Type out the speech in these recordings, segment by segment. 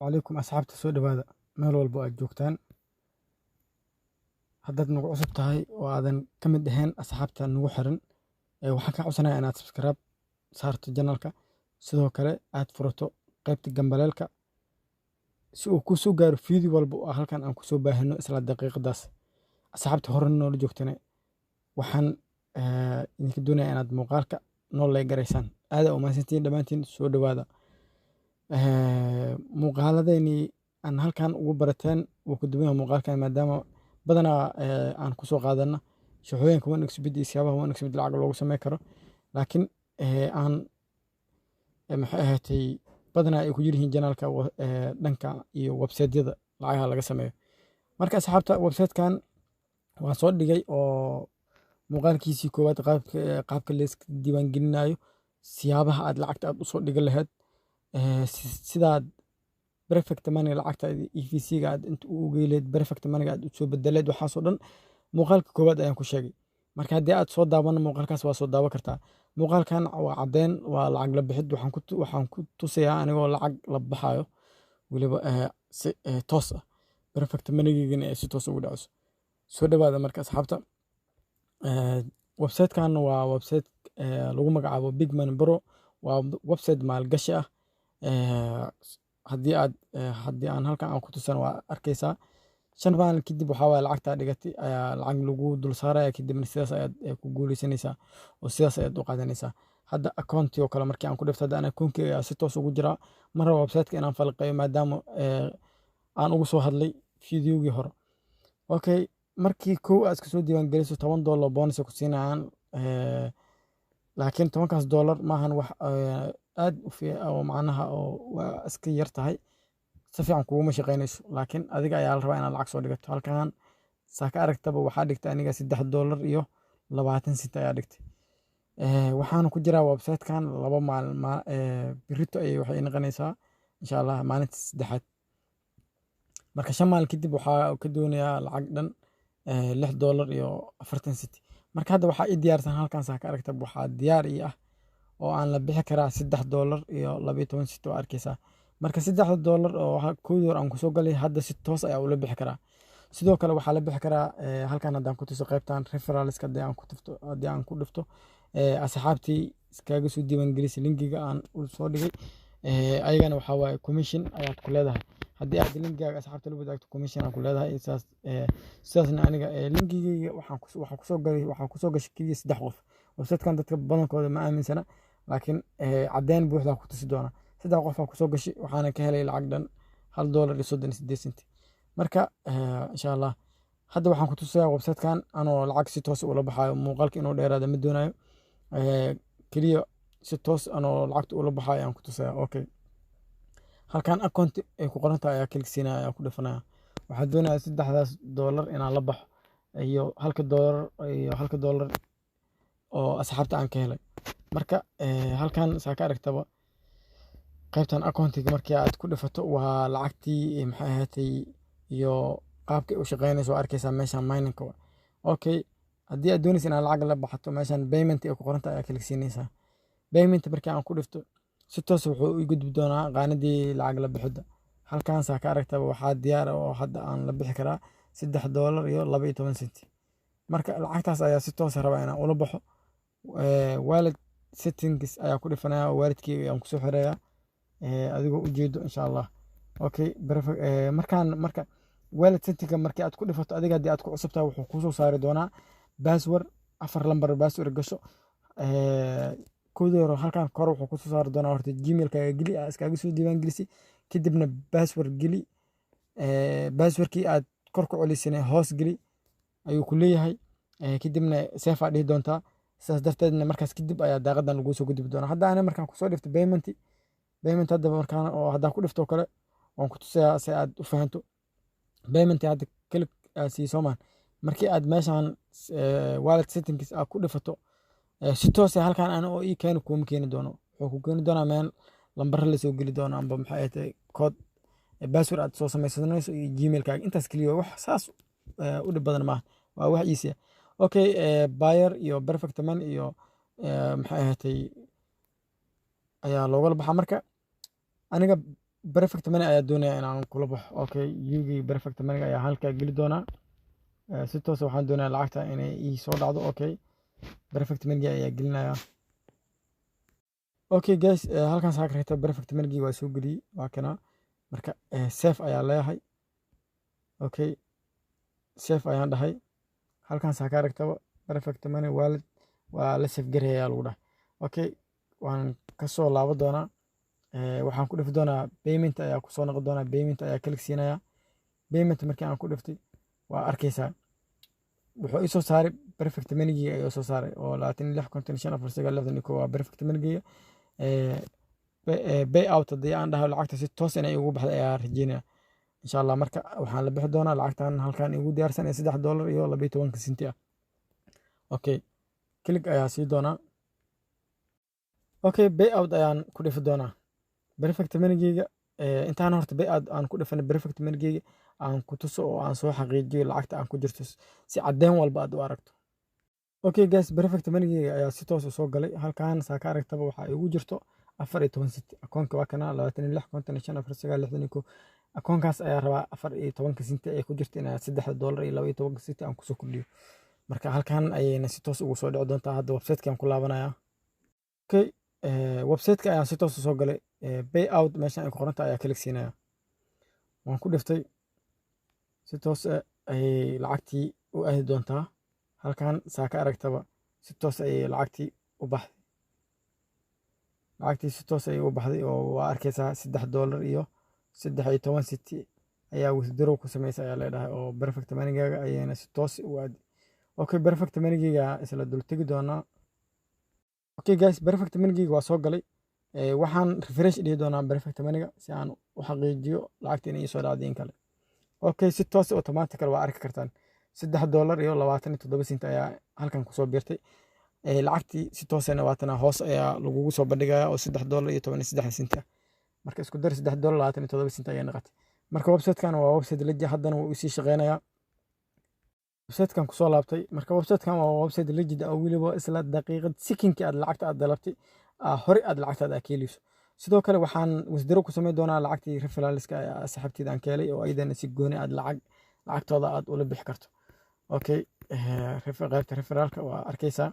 عليكم أصحابتي soo dhawaada meel walbo aad joogtaan haddaad nagu cusub tahay oo aadan ka mid ahayn asxaabta nagu xiran waxaan kaa codsanayaa inaad subscribe saarto janalka sidoo kale aad furato qaybta gambaleelka si uu kuu soo gaaro fiideo walba oo halkan aan kusoo baahino isla daqiiqadaas asxaabta hore noola joogtana waxaan idinka doonayaa inaad muuqaalka noo leegaraysaan aad u mahadsantihiin dhammaantiin soo dhawaada muuqaaladeeni aan halkan ugu barateen wuu ku duwan yahay muuqaalkan maadaama badanaa aan kusoo qaadana shaqooyinka one xbet iyo siyaabaha one xbet lacag loogu sameyn karo laakiin aan maxay ahaatay badanaa ay ku jiryihiin janaalka dhanka iyo website-yada lacagaha laga sameeyo marka asxaabta website-kan waan soo dhigay oo muuqaalkiisii koowaad qaabka layska diiwaangelinayo siyaabaha aad lacagta aad usoo dhigan lahayd sidaad perfect money lacagta EVC-ga aad inta u geeleed perfect money aad u soo bedeleed waxaasoo dhan muuqaalka koowaad ayaan ku sheegay marka haddii aad soo daawan muuqaalkaas waa soo daawan kartaa muuqaalkan waa caddeyn waa lacag la bixid waxaan ku tusayaa anigoo lacag la baxayo weliba si toos ah perfect money-gana ay si toos ugu dhacayso soo dhawaada marka asxaabta website-kan waa website lagu magacaabo Big Money Pro waa website maalgashi ah haddii aan halkan aan ku tusan waa arkaysaa 5 maalin kadib waxaa waaye lacagtaa dhigatay ayaa lacag lagu dul saaraya kadibna sidaas ayaad ku guuleysanaysaa oo sidaas ayaad u qaadanaysaa hadda accounti oo kale markii aan ku dhifto hadda ana account-kayga ayaa si toos ugu jiraa mar raba website-ka inaan falqeeyo maadaama aan ugu soo hadlay fiidiyoogii hore okay markii kow aad iska soo diiwaangeliso $10 bonus ku siinayaan laakiin $10 maahan wax aad u fiican oo macnaha oo waa iska yar tahay si fiican kuuma shaqeynayso laakiin adiga ayaa la rabaa inaad lacag soo dhigato halkan saa ka aragtaba waxaa dhigtay aniga $3 iyo 20 sent ayaa dhigtay waxaan ku jiraa website-kan 2 maalin birito ay waxay noqonaysaa insha Allah maalinta saddexaad marka 5 maalin kadib waxaa ka doonayaa lacag dhan $6 iyo 40 sent marka hadda waxaa i diyaarsan halkan saa ka aragtaba waxaa diyaar ii ah oo aan la bixi karaa $3 iyo 12 sent oo arkaysaa marka $3 oo koodor aan ku soo galay hadda si toos ayaa ula bixi karaa sidoo kale waxaa la bixi karaa halkan haddaan ku tuso qaybtan referralska haddii aan ku dhifto asxaabtii iskaga soo diiwaangelisay linkiga aan u soo dhigay ayagana waxaa waaye commission ayaad ku leedahay haddii aad linkigaaga asxaabta la wadaagto commission aan ku leedahay sidaasna aniga linkigayga waxaan kusoo gashay keliya 3 qof website-kan dadka badankooda ma aaminsana laakiin caddeyn buuxdaa ku tusi doona 3 qof aan kusoo gashay waxaana ka helay lacag dhan $1 iyo 38 sent marka insha Allah hadda waxaan ku tusayaa website-kan anoo lacag si toos ula baxayo muuqaalka inuu dheeraado ma doonayo kaliya si toos anoo lacagta ula baxayo aan ku tusayaa okay halkan account ay ku qoran tahay ayaa klik siinaya ayaa ku dhifanaya waxaan doonayaa $3 inaan la baxo iyo $1 oo asxaabta aan ka helay marka halkan saa ka aragtaba qaybtan accountiga markii aad ku dhifato waa lacagtii maxay ahaatay iyo qaabkay u shaqeynayso arkaysaa meeshan mining okay haddii aad doonaysa inaad lacag la baxato meeshan payment ay ku qoran tahay ayaa klik siinaysaa payment markii aan ku dhifto si toos wuxuu u gudbi doonaa qaanadii lacag la bixida halkan saa ka aragtaba waxaa diyaar oo hadda aan la bixi karaa $3 iyo 12 sent marka lacagtaas ayaa si toos rabaa inaan ula baxo wallet settings ayaa ku dhifanaya wallet-keyga ayaan kusoo xirayaa adigoo ujeedo insha Allah okay marka wallet setting markii aad ku dhifato adiga haddii aad ku cusubtahay wuxuu kusoo saari doonaa password 4 lambar password gasho koodor halkan kor wuxuu kusoo saari doonaa horta gmail-kaaga geli aad iskaga soo diiwaangelisay kadibna password geli passwordkii aad kor ku celisay hoos geli ayuu ku leeyahay kadibna safe aad dhihi doontaa sidaas darteedna markaas kadib ayaa daaqadan lagu soo gudbi doonaa hadda ana markaan kusoo dhifto payment hadda markaan oo haddaan ku dhifto kale waan ku tusayaa si aad u fahanto payment hadda klik sii soomaan markii aad meeshan wallet settings aad ku dhifato si toos ah halkan ana oo ii keeni doono wuxuu ku keeni doonaa meel lambar la soo geli doono amba maxay ahayd code password aad soo samaysanayso iyo gmail-kaaga intaas kaliya wax saas u dhib badan maaha waa wax easy okay buyer iyo perfect money iyo maxay ahayd ayaa looga baxaa marka aniga perfect money ayaa doonaya inaan kula baxo. Okay, yugi perfect money ayaa halkaa geli doonaa. Si toos ah waxaan doonayaa lacagta inay ii soo dhacdo. Okay, perfect money ayaa gelinayaa. Okay guys, halkan saa ka ragta perfect money waa soo geliyey, waa kana. Marka save ayaa leeyahay. Okay, save ayaan dhahay. halkan saa ka ragtaba perfect money wallet waa la save gareeyaa lagu dhahay. Okay, waan kasoo laaban doonaa. waxaan ku dhifi doonaa payment ayaa ku soo noqon doonaa. Payment ayaa kalik siinayaa. Payment markii aan ku dhiftay waa arkaysaa wuxuu ii soo saaray perfect money ayuu soo saaray oo 26.55 waa perfect money. pay out haddii aan dhaho lacagta si toos inay ugu baxday ayaa rajeynaya insha Allah. marka waxaan la bixi doonaa lacagtan halkan igu diyaarsan ee $3 iyo 12 senti ah. Okay, klik ayaa sii doonaa. Okay, pay out ayaan ku dhifi doonaa perfect money-geyga. intaan horta pay out aan ku dhifan perfect money-geyga aan ku tuso oo aan soo xaqiijiyo lacagta aan ku jirto si caddeyn walba aad u aragto. Okay guys, perfect money-geyga ayaa si toos soo galay. halkan saa ka aragtaba waxaa igu jirto 14 senti. akoonka waa kana 26.55 akoonkaas ayaa rabaa 14 senti ay ku jirto inaa $3 iyo 12 senti aan kusoo kordhiyo. marka halkan ayayna si toos ugu soo dhici doontaa. hadda website-kan ku laabanaya. Okay, website-ka ayaan si toos soo galay. pay out meeshan ay ku qoran tahay ayaa kalik siinaya. waan ku dhiftay. si toos ay lacagtii u aadi doontaa. halkan saa ka aragtaba si toos ay lacagtii u baxday. lacagtii si toos ay u baxday oo waa arkaysaa $3 iyo 13 senti ayaa withdraw ku sameysay ayaa leedahay oo perfect money-gaaga ayayna si toos u aadi. Okay, perfect money-geyga isla dul tegi doonaa. Okay guys, perfect money-geyga waa soo galay. waxaan refresh dhihi doonaa perfect money-ga si aan u xaqiijiyo lacagta inay soo dhacday in kale. Okay, si toos automatically waa arki kartaan $3 iyo 27 senti ayaa halkan kusoo biirtay. lacagtii si toosana waatana hoos ayaa lagugu soo bandhigayaa oo $3 iyo 13 senti ah. marka isku dar $3 27 senti ayaa noqotay. marka website-kan waa website legit, haddana wuu sii shaqeynayaa. website-kan kusoo laabtay. marka website-kan waa website legit oo weliba isla daqiiqad sekinkii aad lacagta aad dalabtay hore aad lacagtaada ka helayso. sidoo kale waxaan withdraw ku sameyn doonaa lacagtii referralska saaxiibteyda aan ka helay oo ayadana si gooni aad lacagtooda aad ula bixi karto. Okay, qaybta referralka waa arkaysaa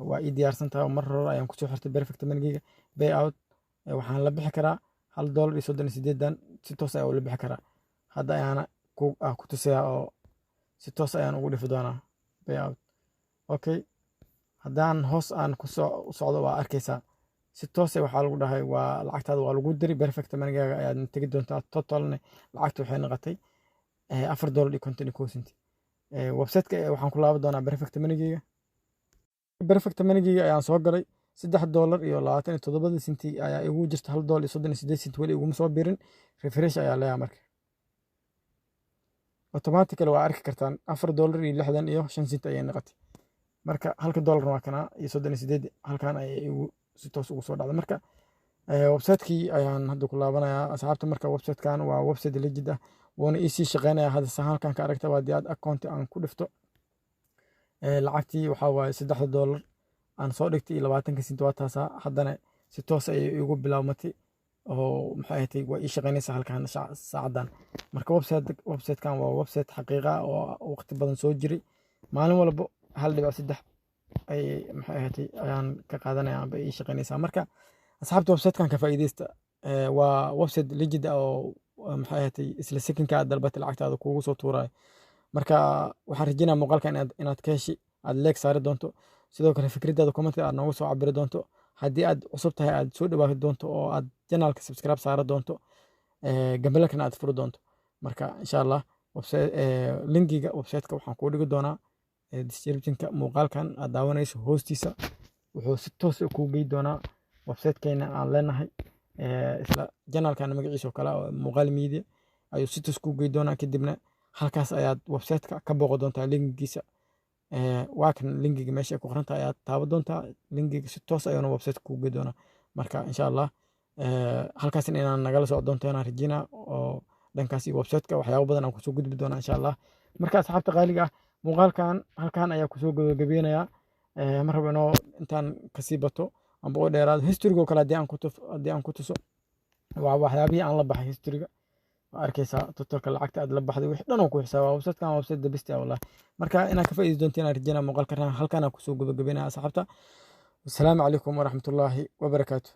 waa ii diyaarsan tahay. mar hore ayaan kusoo xirtay perfect money-geyga. pay out waxaan la bixi karaa $1 iyo 38 si toos ayaa ula bixi karaa. hadda ayaana ku tusayaa oo si toos ayaan ugu dhifi doonaa pay out. Okay, haddaan hoos aan ku socdo waa arkaysaa si toos waxaa lagu dhahay waa lacagtaada waa lagu diri perfect money-gaaga ayaad tegi doontaa. totalne lacagta waxay noqotay $4 iyo 51 senti. website-ka waxaan ku laaban doonaa perfect money-geyga. perfect money-geyga ayaan soo galay. $3 iyo 27 senti ayaa igu jirta. $1 iyo 38 senti weli iguma soo biirin. refresh ayaa leeyahay. marka automatically waa arki kartaan $4 iyo 65 senti ayay noqotay. marka $1 waa kana iyo 38 halkan ayay igu si toos ugu soo dhacday. marka website-kii ayaan hadda ku laabanayaa asxaabta. marka website-kan waa website legit ah wuuna sii shaqeynayaa. hadda saa halkan ka aragtaba haddii aad account aan ku dhifto lacagtii waxaa waaye $3 aan soo dhigtay iyo 20 senti waa taasaa. haddana si toos ayay igu bilaabmatay oo maxay ahayd waa ii shaqeynaysaa halkan saacadan. marka website-kan waa website xaqiiqa oo waqti badan soo jiray. maalin walba 1.3 ay maxay ahayd ayaan ka qaadanayaa amba ii shaqeynaysaa. marka asxaabta website-kan ka faa'iideysta. waa website legit oo maxay ahayd isla sekinka aad dalbatay lacagtaada kugu soo tuurayo. marka waxaan rajeynayaa muuqaalkan inaad ka heshi aad like saari doonto. sidoo kale fikradaada comment aad noogu soo cabiri doonto. haddii aad cusub tahay aad soo dhawaafi doonto oo aad channelka subscribe saari doonto. gambalakana aad furi doonto. marka insha Allah linkiga website-ka waxaan kuu dhigi doonaa description-ka muuqaalkan aad daawanayso hoostiisa. wuxuu si toos ah kuu geey doonaa website-keena aan leenahay. isla channelkan magaciisa oo kale oo muuqaal media ayuu si toos kuu geey doonaa. kadibna halkaas ayaad website-ka ka booqan doontaa linkigiisa. waa kan linkiga meesha ku qoran tahay ayaad taaban doontaa. linkiga si toos ayuuna website-ka kuu geey doonaa. marka insha Allah halkaas inaan nagala soo doonto inaan rajeynaa oo dhankaas iyo website-ka waxyaabo badan aan kusoo gudbi doonaa insha Allah. marka asxaabta qaaliga ah muuqaalkan halkan ayaa kusoo gabagabeynayaa. ma rabo inoo intaan kasii bato amba oo dheeraado history-go kale haddii aan ku tuso waa waxyaabihii aan la baxay historyga waa arkaysaa totalka lacagta aad la baxday wixii dhan oo ku xisaaba websitekan waa website the best ah wallahi marka inaad ka faa'iidi doontiin aan rajeynaa muuqaalka halkaan aan kusoo gabagabeynaya asxaabta. Assalaamu calaykum waraxmatullaahi wabarakaatu.